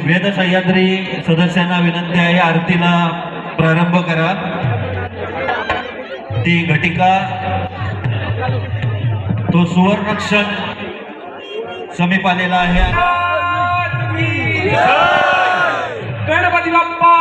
वेद सह्याद्री सदस्यांना विनंती आहे, आरतीला प्रारंभ करा। ती घटिका तो सुवर्णक्षण समीप आलेला आहे। गणपती बाप्पा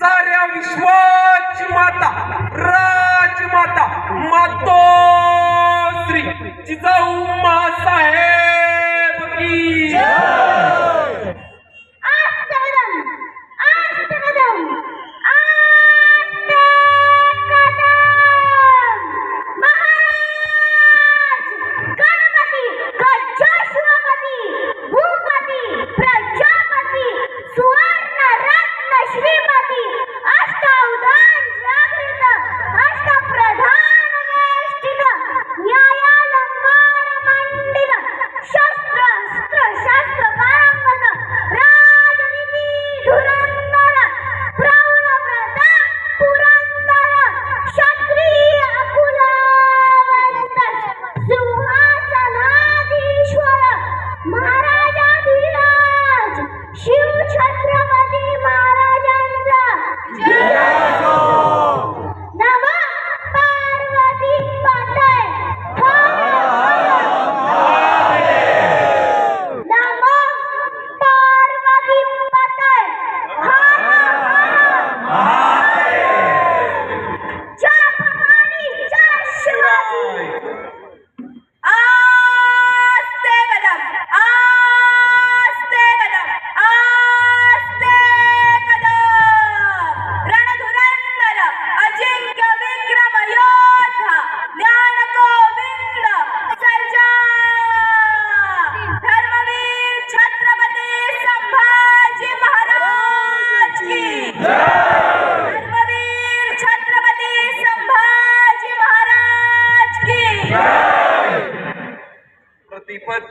साऱ्या विश्वाची माता राजमाता मातोश्री जिजाऊ मासाहेब की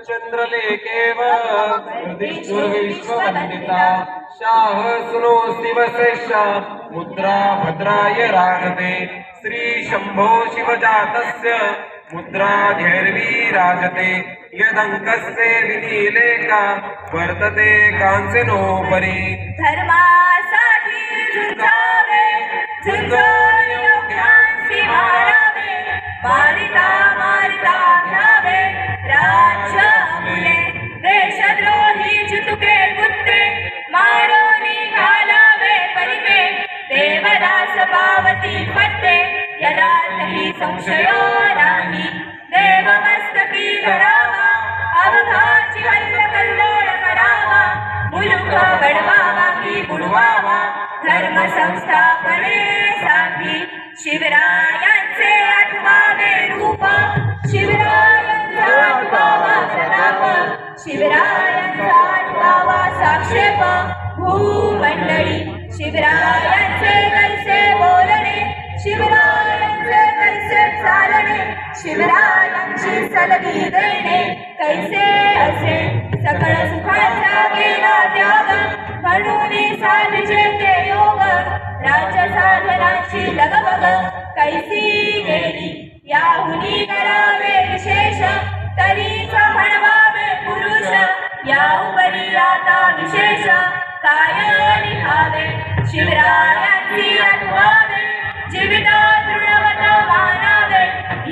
चंद्रलेखेव विश्ववंदिता शाह सुनो शिवश्रेष्ठा मुद्रा भद्राय राजते श्री शंभो शिवजातस्य मुद्रा धैर्वी राजते यदंकस्य विनीलेका वर्तते कांचनोपरि धर्मासाठी झुंजावे झुंजून योग्यांसी मारावे मारिता मारिता घ्यावे राज्य आपले देशद्रोही चुटुके कुत्ते मारोनी घालावे परिते देवदास पावती पट्टे यदाही संशयो नाही देवमस्तकी धरावा अवघाची हल्लकल्लोळ करावा मुलुख बडवावा की बुडवावा धर्म संस्थापनेसाठी शिवरायांचे आठवावे रूप शिवरायांचा आठवावा प्रताप शिवरायांचा आठवावा साक्षेप भूमंडळी शिवरायांचे कैसे बोलणे शिवरायांचे कैसे चालणे शिवरायांची सलगी देणे कैसे असे सकळ सुखाचा केला त्याग म्हणून साधचे ते योग राज्य साधनाची लगबग कैसी गेली याहुनी करावे विशेष तरीच म्हणवावे पुरुष या उपरी आता विशेष काय लिहावे शिवरायांची आठवावे जीविता तृणवत मानावे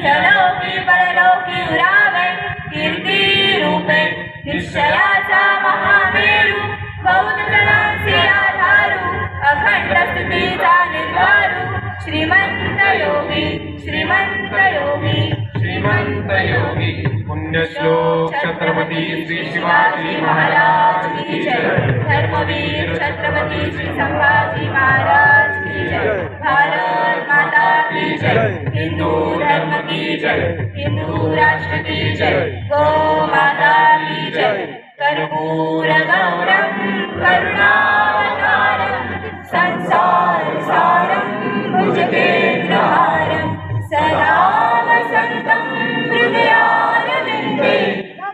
यलौकी परलौकी उरावे कीर्ती रूपे निश्चयाचा महामेरू बौद्ध जनांचे आधारू अखंड स्थितीचा निर्धारू श्रीमंत योगी श्रीमंत योगी श्रीमंत योगी पुण्यश्लोक छत्रपती श्री शिव शिवाजी महाराज की जय। धर्मवीर छत्रपती श्री संभाजी महाराज की जय। भारत माता की जय। हिंदू धर्म की जय। हिंदू राष्ट्र की जय। गो माता की जय। कर्पूर गौरम करुणावतारम संसार सारम भुजगेन्द्रहारम सदा वसन्तं हृदयारविन्दे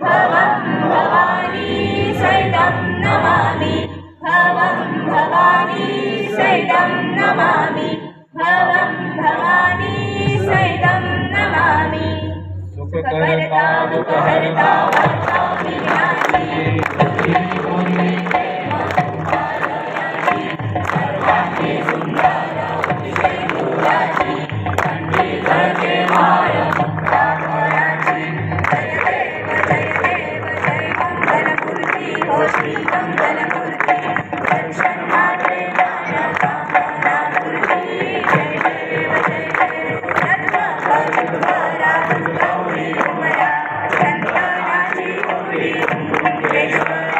भवं भवानी सहितं नमामि। भवं भवानी सहितं नमामि। भवं भवानी सहितं नमामि। सुखकर्ता दुःखहर्ता वार्ता विज्ञानी सर्वांगी सुंदरा विजयपुराची पंडित देवाय रामराजी। जय देव जय देव जय मंगलमूर्ती हो श्री मंगलमूर्ती दर्शन मात्रे कामनामूर्ती। जय देव जय देव रत्नाकरा गौरी उमरा संतानाची गौरी उमेश्वरा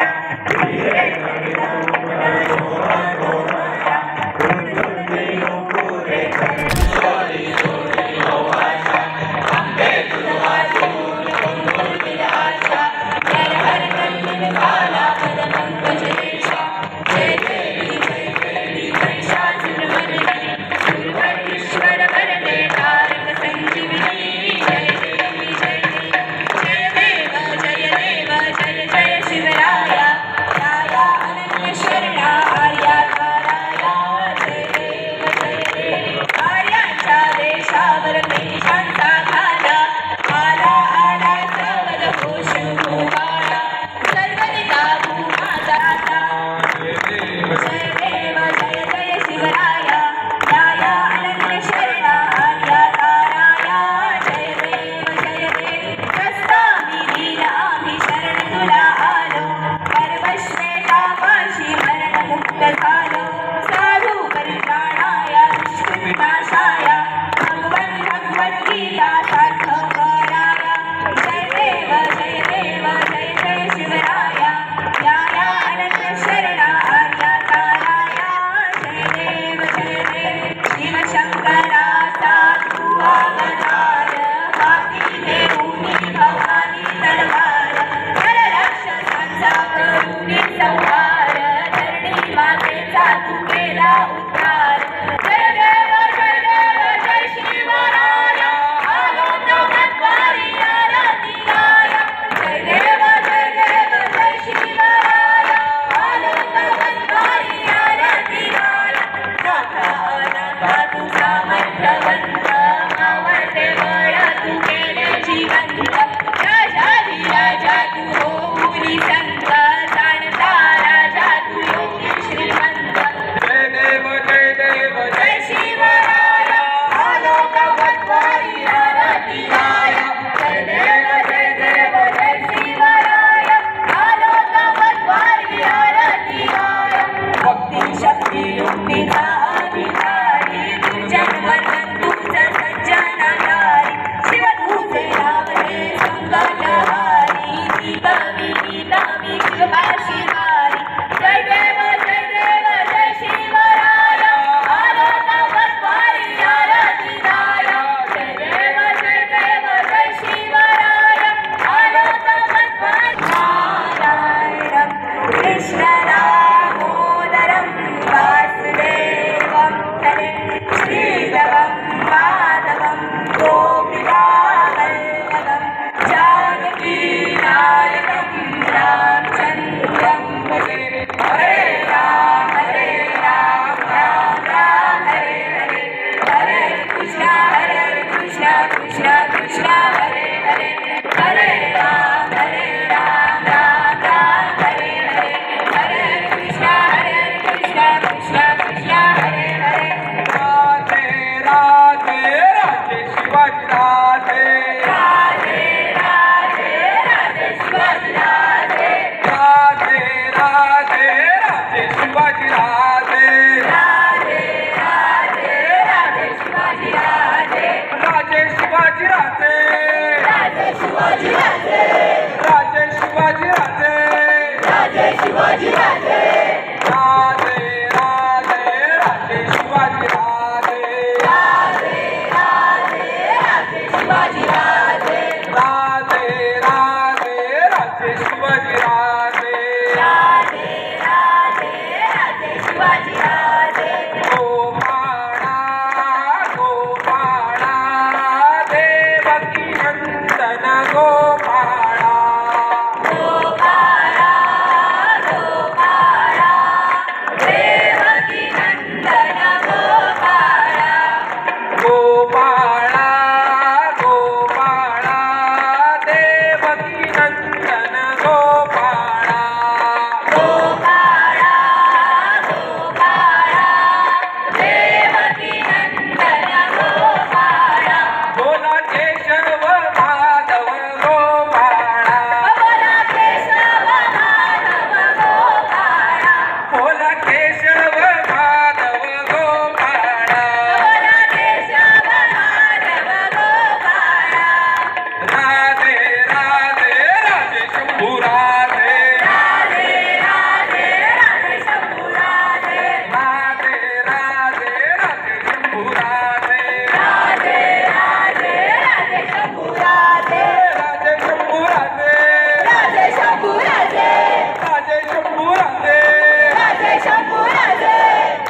राजे शिवाजी राजे शिवाजी राजे राजे राजे राजे शिवाजी राजे राजे राजे राजे शिवाजी राजे राजे राजे राजे शिवाजी राजे राजे राजे राजे शिवाजी राजे गोपाळा गोपाळा देवकी नंदन गोपाळा गोपाळा गोपाळा देवकी नंदन गोपाळा गोपाळा गोपाळा देवकी नंदन गोपाळा गोपाळा गोपाळा देवकी नंदन गोपाळा बोला केशव माधव गोपाळा बोला केशव माधव गोपाळा बोला केशव माधव गोपाळा बोला केशव माधव गोपाळा राधे राधे राधे शंभू राधे राधे राधे राधे शंभू राधे राधे राधे राधे शंभू राधे राधे राधे राधे शंभू राधे राधे शंभू राधे राधे शंभू राधे राधे शंभू राधे राधे शंभू राधे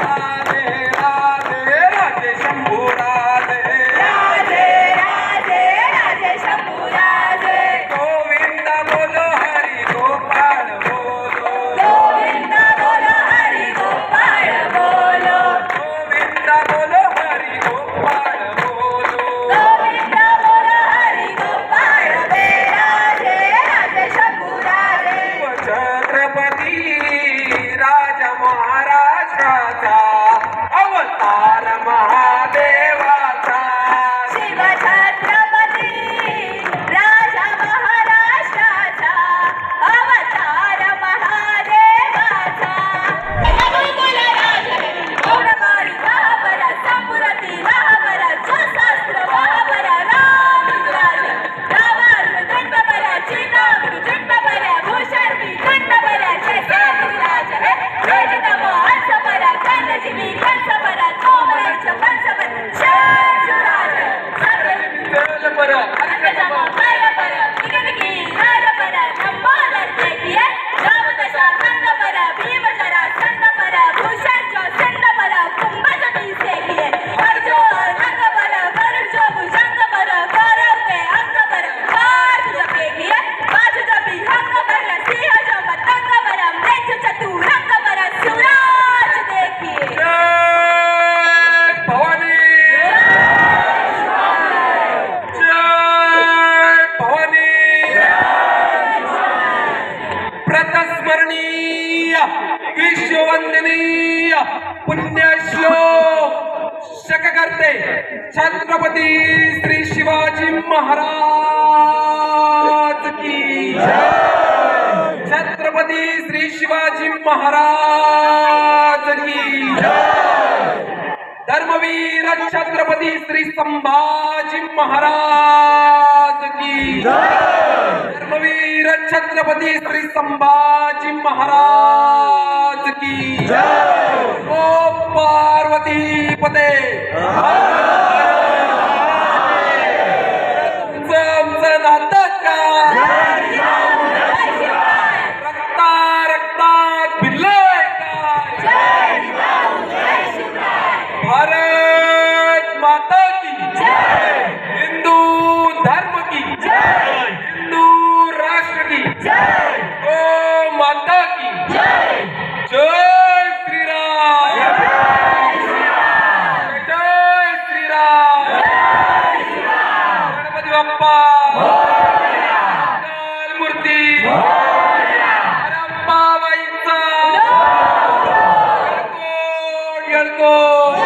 राधे राधे राधे शंभू राधे राधे राधे राधे शंभू राधे गोविंद बोलो हरी गोपाळ बोलो गोविंद बोलो हरी गोपाळ बोलो गोविंद बोलो हरी गोपाळ बोलो गोविंद बोलो हरी गोपाळ बे राधे राधे शंभू राधे छत्रपती राजा महाराष्ट्राचा अवतार महादेवाचा शिव छत्रपती राजा महाराष्ट्राचा अवतार महादेवाचा रघुकुल राजा गौरवारी महाबरा संपुरती महाबरा शास्त्र महाबरा राम राजा रावण दंडबरा चितामणी दंडबरा भूषणी दंडबरा जय राजा हे जय नमो हंसबरा कंदजीवी कंसबरा कोमराच पंचबर शिवराज चल बरं अंगजमो कायबर निगदगी राजबर नंबर देखिए रामदशा कंदबर भीमजरा संदबर भूषण संदबर कुंभज देखिए अर्जो रंगबर वर्जो भुजंगबर गौरव के अंगबर काज देखिए काज जबी हंगबर सिंह जो मतंगबर मेच चतुरंगबर शिवराज देखिए जय भवानी जय भवानी प्रतस्मरणीय विश्ववंदनीय पुण्यश्लोक शककर्ते छत्रपती श्री शिवाजी महाराज की छत्रपती श्री शिवाजी महाराज की धर्मवीर छत्रपती श्री संभाजी महाराज की धर्मवीर छत्रपती श्री संभाजी महाराज की ओ पार्वती पते तुमचं आमचं नातं का रक्ता रक्तात भिल्लय काय भारत माता की हिंदू धर्म की हिंदू राष्ट्र की गो माता की जय श्रीराम जय श्रीराम गणपती बाप्पा मूर्ती रंबाबाईचा गणकोट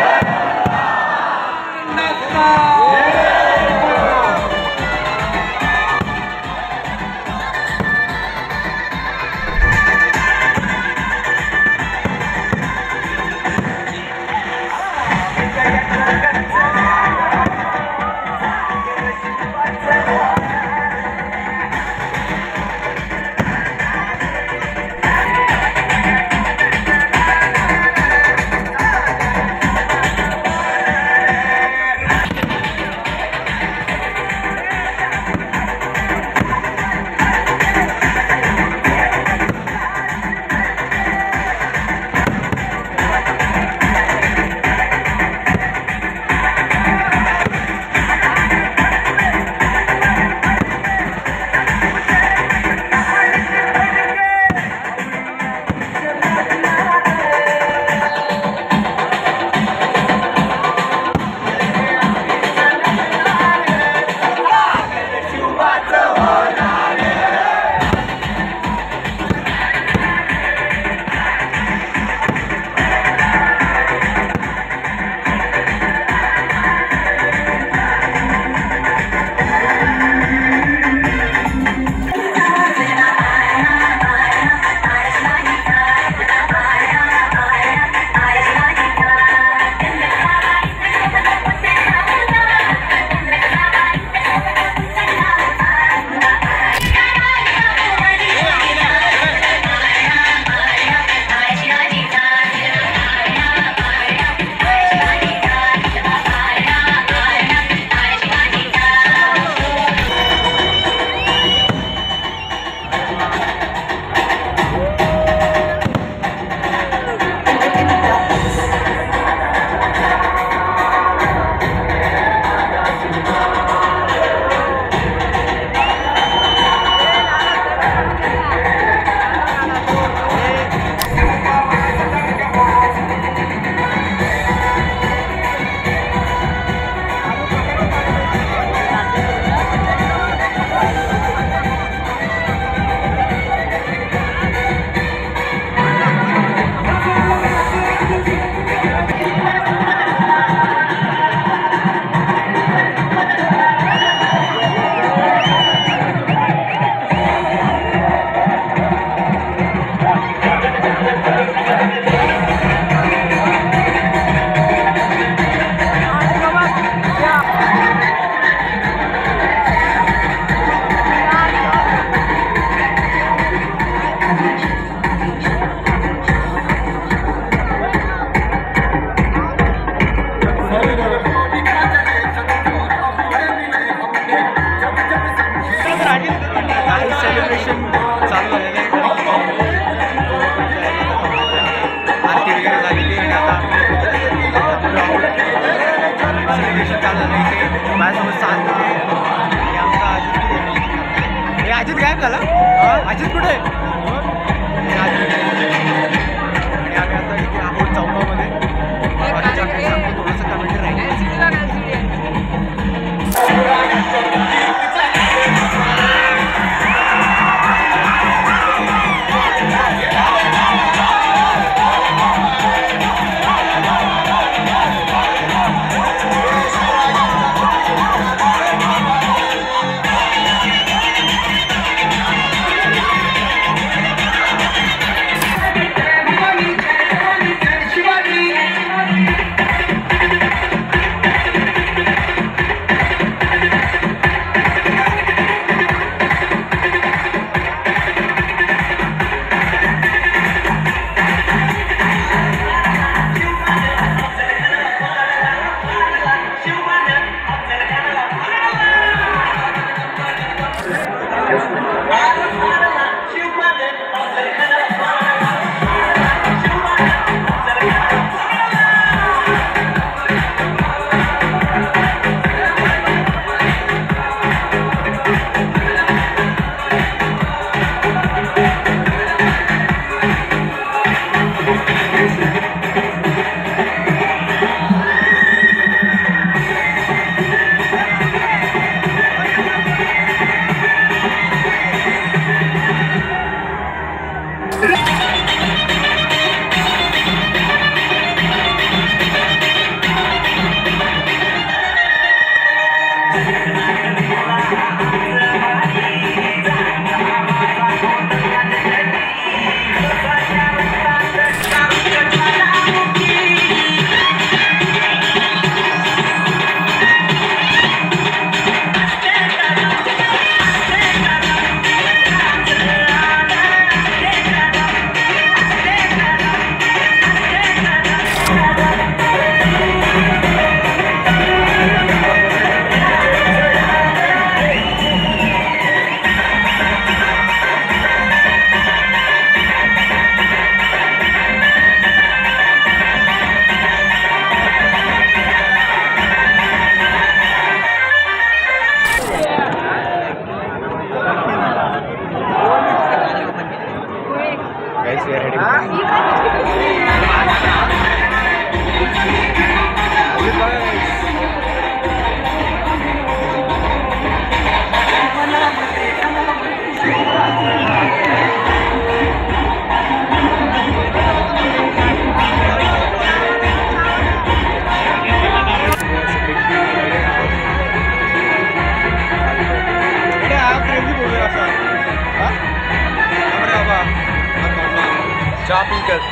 माझ्यासोबत सांगतो आणि आमचा अजित हे अजित गायब झाला अजित कुठे आहे? हे अजित. आणि आम्ही आता इथे आहोत चौकामध्ये सांगतो थोडंसं कमेंट राहील.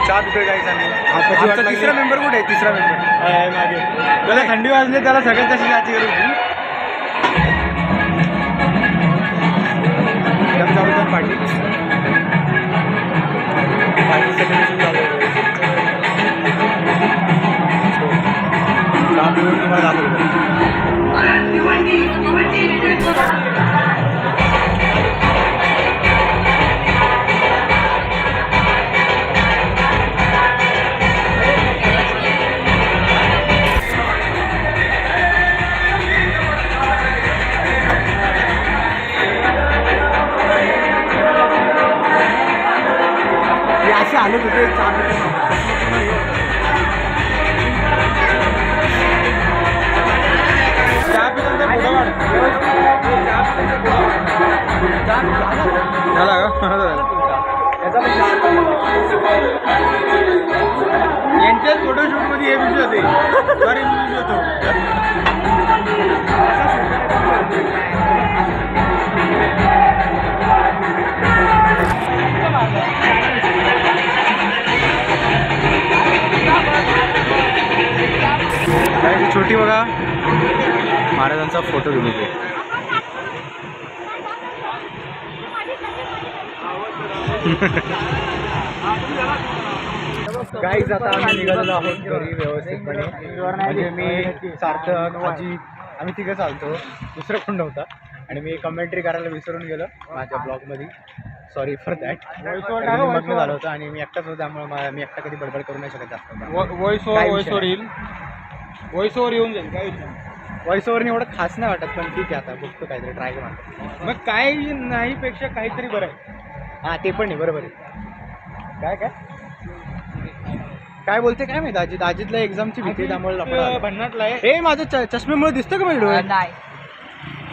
चहा पितोय गाईस आम्ही. आमचा तिसरा मेंबर कुठे आहे? तिसरा मेंबर मागे. त्याला थंडी वाजली त्याला सगळ्यात तशी जायची गरज होती. पार्टी पार्टी सगळं सुरू झालं. चहा पिऊन तुम्हाला दाखवतो. असे आले तिथे यांच्याच फोटोशूटमध्ये हे विषय होते होतो. छोटी बघा महाराजांचा फोटो घेऊन येते. गाईज आता आम्ही निघालेलो आहोत घरी व्यवस्थितपणे. म्हणजे मी सार्थक आजी आम्ही तिघं चालतो, दुसरं कोण नव्हता. आणि मी कमेंट्री करायला विसरून गेलो माझ्या ब्लॉगमध्ये. Sorry for that. मग्न झालं होतं आणि मी एकटाच होतो, त्यामुळे मी एकटा कधी बडबड करू नाही शकत जास्त. व्हॉइस ओव्हर येईल, व्हॉइस ओव्हर येऊन जाईल काय. व्हॉइस ओव्हरने एवढं खास नाही वाटत, पण ठीक आहे आता बघतो काहीतरी ट्राय करून. मग काय नाही पेक्षा काहीतरी बरं आहे. हां ते पण नाही, बरोबर आहे. काय काय काय बोलते काय माहिती दाजीत. दाजीतला एक्झामची भीती त्यामुळे लफडा भन्नाटला आहे. ए माझं चष्म्यामुळे दिसतं का माझ्या डोळ्यात? नाही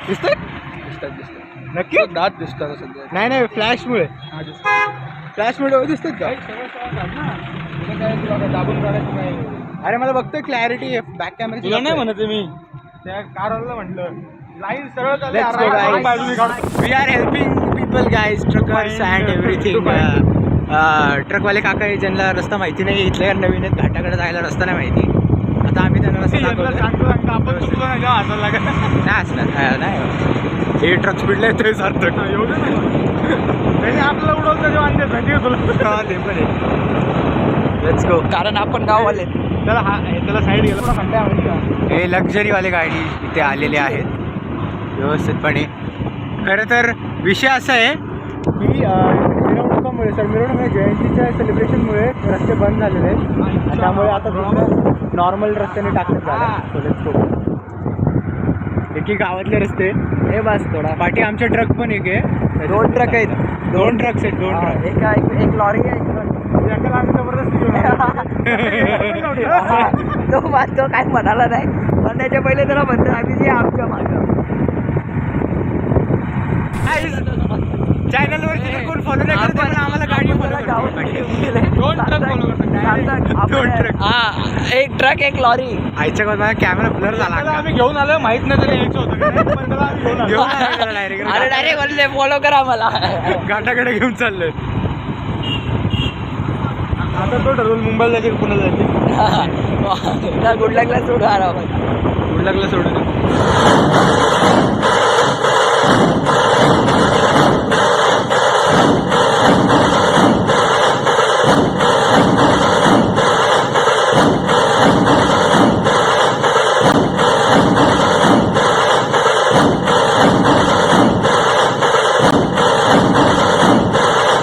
दिसतंय नक्की. दात दिसतात सध्या. नाही नाही फ्लॅशमुळे. फ्लॅशमुळे डोळे दिसतात का? दाबून काढायचं नाही. अरे मला बघतोय क्लॅरिटी बॅक कॅमेरा. तुला नाही म्हणत मी त्या कारला म्हटलं लाईन सरळ चालली. Let's go, guys. बाजूने काढतो. We are helping people guys, truckers and everything. ट्रकवाले काका आहे ज्यांना रस्ता माहिती नाही, इथल्या नवीन आहेत, घाटाकडे जायला रस्ता नाही माहिती. आता आम्ही त्यांना रस्ता दाखवतो. सांगतो आपण चुकलो नाही जेव्हा हसायला लागेल. नाही असणार नाही. हे ट्रक स्पीडला येतोय सार्थक. एवढं नाही आपल्याला उडवलं जेव्हा आणते माहिती आहे तुला. ते पण आहे. Let's go. कारण आपण गाववाले. त्याला साईड गेला पण हे लक्झरीवाले गाडी इथे आलेले आहेत व्यवस्थितपणे. खरं तर विषय असा आहे की मिरवणुकामुळे मिरवणुका जयंतीच्या सेलिब्रेशनमुळे रस्ते बंद झालेले आहेत, त्यामुळे आता दुसरं नॉर्मल रस्त्याने टाकत झालं. एकी गावातले रस्ते हे बस थोडा. पाठी आमचे ट्रक पण एक आहे. 2 ट्रक आहेत. 2 ट्रक्स आहेत. 2 ट्रक. एक लॉरी आहे. तो काय म्हणाला नाही, पण त्याच्या पहिले त्याला म्हणतो आम्ही जे आमच्या मागं. चॅनलवर कोण फॉलो नाही करत पण आम्हाला गाडी एक ट्रक एक लॉरी. आईच्या माझा कॅमेरा ब्लर झाला. आम्ही घेऊन आलो माहित नाही तरी यायचं होतं पण त्याला आम्ही घेऊन आलो. अरे डायरेक्ट बोलले फॉलो करा मला. घाटाकडे घेऊन चाललोय. आता तो ठरवून मुंबईला जायचे पुण्याला जायचे. गुडलकला सोडू आरामात. गुडलकला सोडून